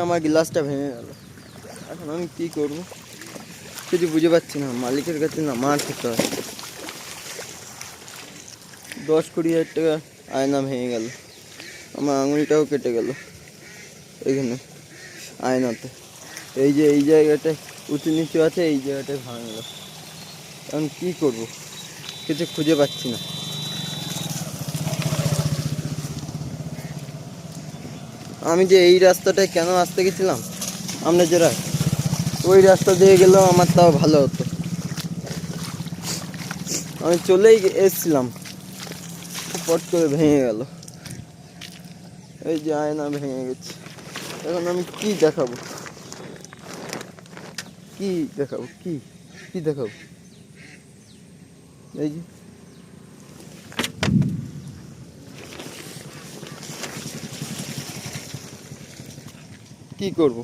আমার গ্লাসটা ভেঙে গেল, এখন আমি কি করব কিছু বুঝে পাচ্ছি না। মালিকের কাছে না মার খেতে হয়। 10-20 হাজার টাকা আয়না ভেঙে গেল, আমার আঙুলটাও কেটে গেল এখানে আয়নাতে। এই যে এই জায়গাটায় উঁচু নিচু আছে, এই জায়গাটায় ভাঙলো। এখন কি করব কিছু খুঁজে পাচ্ছি না। আমি যে এই রাস্তাটায় কেন আসতে গেছিলাম, আমরা যারা ওই রাস্তা দিয়ে গেলেও আমার তাও ভালো হতো। আমি চলেই এসছিলাম, পট করে ভেঙে গেল। এই যে আয়না ভেঙে গেছে, এখন আমি কি দেখাবো, কি দেখাবো, কি কি দেখাবো? এই যে কি করব?